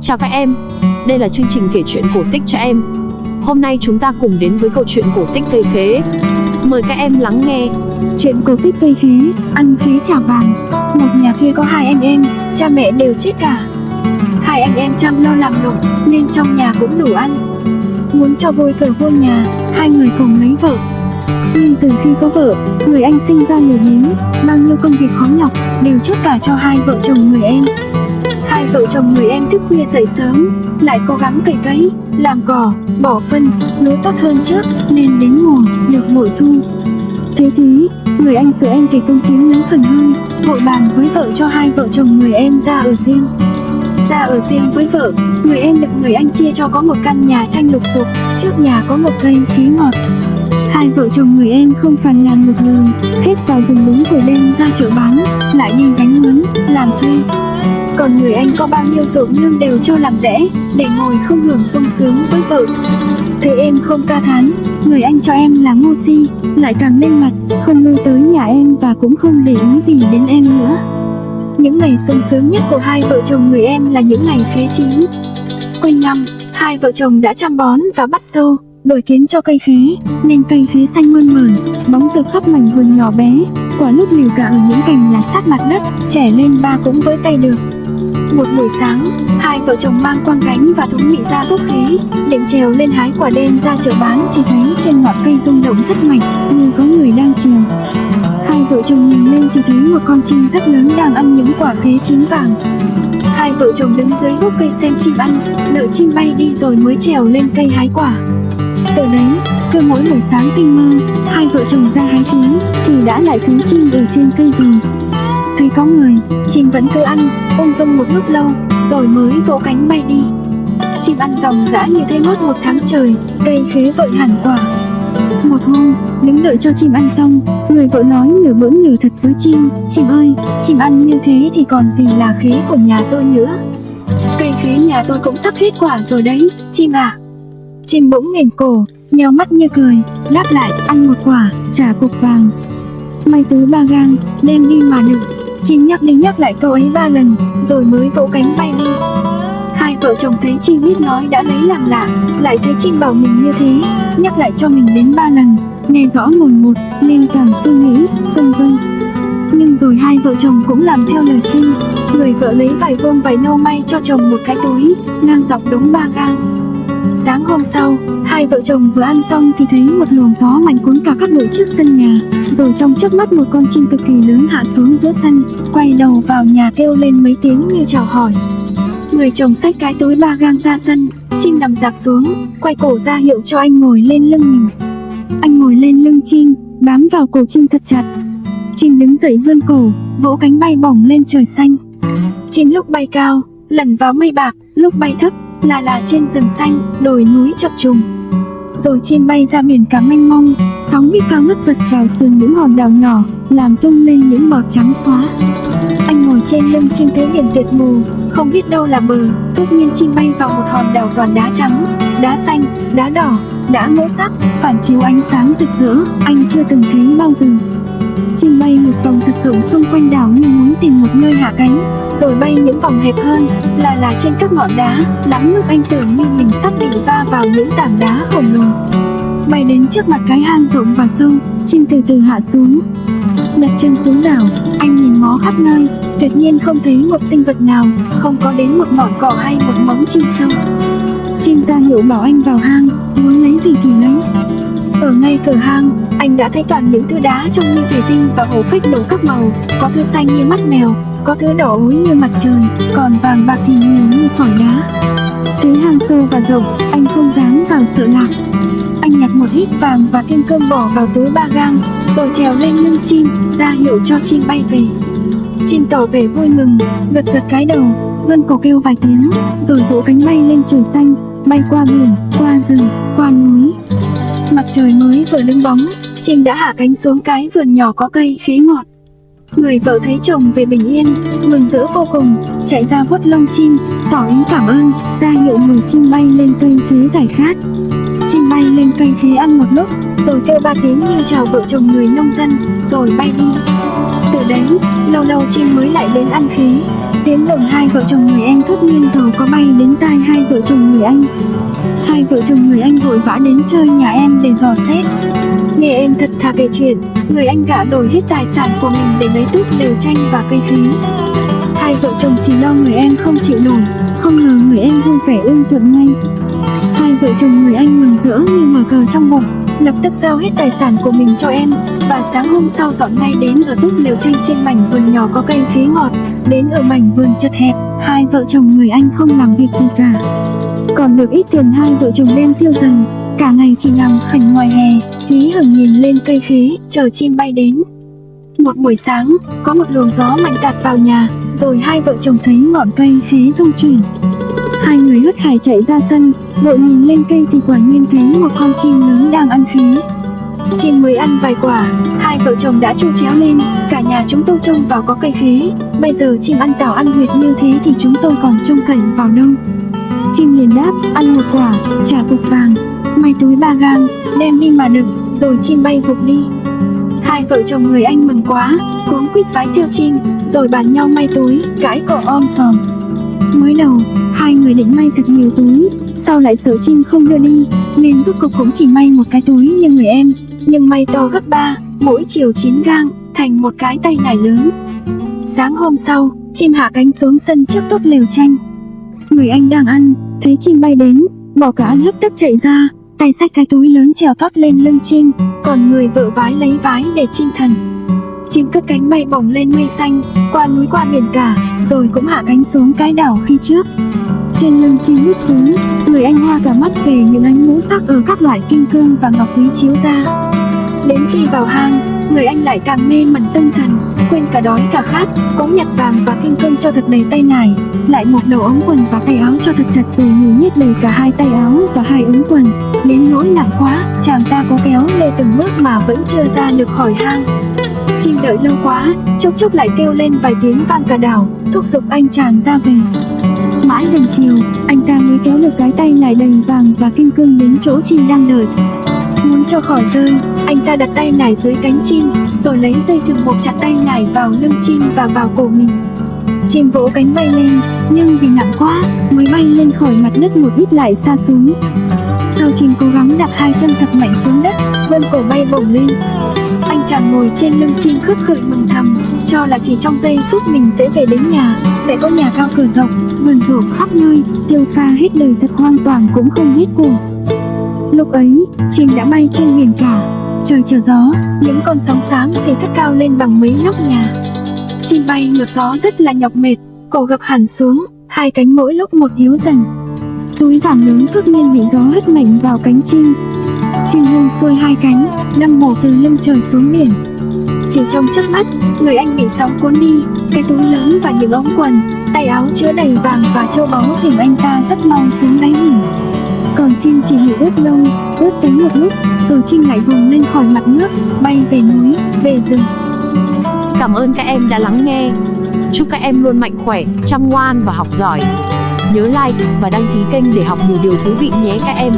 Chào các em, đây là chương trình kể chuyện cổ tích cho em. Hôm nay chúng ta cùng đến với câu chuyện cổ tích cây khế. Mời các em lắng nghe. Chuyện cổ tích cây khế, ăn khế chả vàng. Một nhà kia có hai anh em, cha mẹ đều chết cả. Hai anh em chăm lo làm lụng nên trong nhà cũng đủ ăn. Muốn cho vui cờ vô nhà, hai người cùng lấy vợ. Nhưng từ khi có vợ, người anh sinh ra lười biếng, bao nhiêu công việc khó nhọc đều chốt cả cho hai vợ chồng người em. Hai vợ chồng người em thức khuya dậy sớm, lại cố gắng cày cấy, làm cỏ, bỏ phân, lúa tốt hơn trước nên đến mùa được bội thu. Thế thế, người anh sợ em cày công chiếm lớn phần hơn, vội bàn với vợ cho hai vợ chồng người em ra ở riêng. Ra ở riêng với vợ, người em được người anh chia cho có một căn nhà tranh lục xục, trước nhà có một cây khế ngọt. Hai vợ chồng người em không phàn nàn một lời, hết vào rừng đúng rồi đem ra chợ bán, lại đi gánh mướn, làm thuê. Còn người anh có bao nhiêu ruộng nương đều cho làm rẽ, để ngồi không hưởng sung sướng với vợ. Thế em không ca thán, người anh cho em là ngu si, lại càng lên mặt, không lui tới nhà em và cũng không để ý gì đến em nữa. Những ngày sung sướng nhất của hai vợ chồng người em là những ngày khế chín. Quanh năm, hai vợ chồng đã chăm bón và bắt sâu, đổi kiến cho cây khế, nên cây khế xanh mơn mởn, bóng rực khắp mảnh vườn nhỏ bé, quả lúc liều cả ở những cành là sát mặt đất, trẻ lên ba cũng với tay được. Một buổi sáng, hai vợ chồng mang quang gánh và thúng mị ra bốc khế, định trèo lên hái quả đem ra chợ bán thì thấy trên ngọn cây rung động rất mạnh, như có người đang trèo. Hai vợ chồng nhìn lên thì thấy một con chim rất lớn đang ăn những quả khế chín vàng. Hai vợ chồng đứng dưới gốc cây xem chim ăn, đợi chim bay đi rồi mới trèo lên cây hái quả. Từ đấy, cứ mỗi buổi sáng tinh mơ, hai vợ chồng ra hái khế thì đã lại thấy chim ở trên cây rồi. Thấy có người, chim vẫn cứ ăn, ung dung một lúc lâu, rồi mới vỗ cánh bay đi. Chim ăn ròng rã như thế ngót một tháng trời, cây khế vội hẳn quả. Một hôm, đứng đợi cho chim ăn xong, người vợ nói nửa bỡn nửa thật với chim: "Chim ơi, chim ăn như thế thì còn gì là khế của nhà tôi nữa. Cây khế nhà tôi cũng sắp hết quả rồi đấy, chim ạ." Chim bỗng nghển cổ, nheo mắt như cười, đáp lại: "Ăn một quả, trả cục vàng." May túi ba gang, đem đi mà đựng. Chim nhắc đi nhắc lại câu ấy 3 lần, rồi mới vỗ cánh bay đi. Hai vợ chồng thấy chim biết nói đã lấy làm lạ, lại thấy chim bảo mình như thế, nhắc lại cho mình đến 3 lần, nghe rõ mồn một, nên càng suy nghĩ, vân vân. Nhưng rồi hai vợ chồng cũng làm theo lời chim. Người vợ lấy vải vông vải nâu may cho chồng một cái túi, ngang dọc đúng 3 gang. Sáng hôm sau, hai vợ chồng vừa ăn xong thì thấy một luồng gió mạnh cuốn cả các bụi trước sân nhà, rồi trong chớp mắt một con chim cực kỳ lớn hạ xuống giữa sân, quay đầu vào nhà kêu lên mấy tiếng như chào hỏi. Người chồng xách cái túi 3 gang ra sân, chim nằm dạp xuống, quay cổ ra hiệu cho anh ngồi lên lưng mình. Anh ngồi lên lưng chim, bám vào cổ chim thật chặt. Chim đứng dậy vươn cổ, vỗ cánh bay bổng lên trời xanh. Chim lúc bay cao, lẩn vào mây bạc, lúc bay thấp, là trên rừng xanh, đồi núi chập trùng. Rồi chim bay ra biển cả mênh mông, sóng biết cao ngất vật vào sườn những hòn đảo nhỏ, làm tung lên những bọt trắng xóa. Anh ngồi trên lưng chim thấy biển tuyệt mù, không biết đâu là bờ.突nhiên chim bay vào một hòn đảo toàn đá trắng, đá xanh, đá đỏ, đá ngũ sắc, phản chiếu ánh sáng rực rỡ, anh chưa từng thấy bao giờ. Chim bay một vòng thật rộng xung quanh đảo như muốn tìm một nơi hạ cánh, rồi bay những vòng hẹp hơn, là trên các ngọn đá. Lắm lúc anh tưởng như mình sắp bị va vào những tảng đá khổng lồ. Bay đến trước mặt cái hang rộng và sâu, chim từ từ hạ xuống. Đặt chân xuống đảo, anh nhìn ngó khắp nơi, tuyệt nhiên không thấy một sinh vật nào, không có đến một ngọn cỏ hay một mống chim sâu. Chim ra hiệu bảo anh vào hang, muốn lấy gì thì lấy. Ở ngay cửa hang, anh đã thấy toàn những thứ đá trông như thủy tinh và hổ phách đủ các màu, có thứ xanh như mắt mèo, có thứ đỏ ối như mặt trời, còn vàng bạc thì nhiều như sỏi đá. Thấy hang sâu và rộng, anh không dám vào sợ lạc. Anh nhặt một ít vàng và kim cương bỏ vào túi 3 gang, rồi trèo lên lưng chim, ra hiệu cho chim bay về. Chim tỏ vẻ vui mừng, gật gật cái đầu, vươn cổ kêu vài tiếng, rồi vỗ cánh bay lên trời xanh, bay qua biển, qua rừng, qua núi. Mặt trời mới vừa đứng bóng, chim đã hạ cánh xuống cái vườn nhỏ có cây khế ngọt. Người vợ thấy chồng về bình yên, mừng rỡ vô cùng, chạy ra vuốt lông chim, tỏ ý cảm ơn, ra hiệu mời chim bay lên cây khế giải khát. Chim bay lên cây khế ăn một lúc, rồi kêu 3 tiếng như chào vợ chồng người nông dân, rồi bay đi. Từ đấy, lâu lâu chim mới lại đến ăn khế. Tiếng đồn hai vợ chồng người Anh thốt nhiên giàu có bay đến tai hai vợ chồng người Anh. Hai vợ chồng người Anh vội vã đến chơi nhà em để dò xét. Nghe em thật thà kể chuyện, người Anh gả đổi hết tài sản của mình để lấy túp lều tranh và cây khế. Hai vợ chồng chỉ lo người em không chịu nổi, không ngờ người em vui vẻ ưng thuận ngay. Hai vợ chồng người Anh mừng rỡ như mở cờ trong bụng, lập tức giao hết tài sản của mình cho em, và sáng hôm sau dọn ngay đến ở túp lều tranh trên mảnh vườn nhỏ có cây khế ngọt. Đến ở mảnh vườn chật hẹp, hai vợ chồng người Anh không làm việc gì cả. Còn được ít tiền hai vợ chồng đem tiêu dần, cả ngày chỉ nằm khảnh ngoài hè, hí hửng nhìn lên cây khế, chờ chim bay đến. Một buổi sáng, có một luồng gió mạnh tạt vào nhà, rồi hai vợ chồng thấy ngọn cây khế rung chuyển. Hai người hớt hải chạy ra sân, vội nhìn lên cây thì quả nhiên thấy một con chim lớn đang ăn khế. Chim mới ăn vài quả, hai vợ chồng đã chu chéo lên, cả nhà chúng tôi trông vào có cây khế, bây giờ chim ăn tảo ăn huyệt như thế thì chúng tôi còn trông cậy vào đâu. Chim liền đáp, ăn một quả, trả cục vàng, may túi 3 gang, đem đi mà đựng, rồi chim bay vụt đi. Hai vợ chồng người Anh mừng quá, cuống quýt vái theo chim, rồi bàn nhau may túi, cãi cọ om sòm. Mới đầu, hai người định may thật nhiều túi, sau lại sợ chim không đưa đi, nên rốt cục cũng chỉ may một cái túi như người em, nhưng may to gấp 3, mỗi chiều 9 gang, thành một cái tay nải lớn. Sáng hôm sau, chim hạ cánh xuống sân trước túp lều tranh. Người Anh đang ăn, thấy chim bay đến, bỏ cả ăn hấp tấp chạy ra, tay xách cái túi lớn trèo tót lên lưng chim, còn người vợ vái lấy vái để chim thần. Chim cất cánh bay bổng lên mây xanh, qua núi qua biển cả, rồi cũng hạ cánh xuống cái đảo khi trước. Trên lưng chim lướt xuống, người Anh hoa cả mắt về những ánh ngũ sắc ở các loại kim cương và ngọc quý chiếu ra. Đến khi vào hang, người Anh lại càng mê mẩn tâm thần, quên cả đói cả khát, cũng nhặt vàng và kim cương cho thật đầy tay nải, lại một đầu ống quần và tay áo cho thật chặt, rồi nhồi nhét đầy cả hai tay áo và hai ống quần, đến nỗi nặng quá, chàng ta cố kéo lê từng bước mà vẫn chưa ra được khỏi hang. Chim đợi lâu quá, chốc chốc lại kêu lên vài tiếng vang cả đảo, thúc giục anh chàng ra về. Mãi gần chiều, anh ta mới kéo được cái tay nải đầy vàng và kim cương đến chỗ chim đang đợi. Muốn cho khỏi rơi, anh ta đặt tay nải dưới cánh chim, rồi lấy dây thừng buộc chặt tay nải vào lưng chim và vào cổ mình. Chim vỗ cánh bay lên, nhưng vì nặng quá, mới bay lên khỏi mặt đất một ít lại sa xuống. Sau chim cố gắng đặt hai chân thật mạnh xuống đất, vươn cổ bay bổng lên. Anh chàng ngồi trên lưng chim khấp khởi mừng thầm, cho là chỉ trong giây phút mình sẽ về đến nhà, sẽ có nhà cao cửa rộng, vườn ruộng khắp nơi, tiêu pha hết đời thật hoàn toàn cũng không hết của. Lúc ấy, chim đã bay trên biển cả, trời trở gió, những con sóng xám xì cất cao lên bằng mấy nóc nhà. Chim bay ngược gió rất là nhọc mệt, cổ gập hẳn xuống, hai cánh mỗi lúc một yếu dần. Túi vàng lớn thốt nhiên bị gió hất mạnh vào cánh chim. Chim buông xuôi hai cánh, đâm bổ từ lưng trời xuống biển. Chỉ trong chớp mắt, người Anh bị sóng cuốn đi, cái túi lớn và những ống quần, tay áo chứa đầy vàng và châu báu dìm anh ta rất mau xuống đáy biển. Còn chim chỉ bị ướt lông, ướt cánh một lúc, rồi chim lại vùng lên khỏi mặt nước, bay về núi, về rừng. Cảm ơn các em đã lắng nghe. Chúc các em luôn mạnh khỏe, chăm ngoan và học giỏi. Nhớ like và đăng ký kênh để học nhiều điều thú vị nhé các em.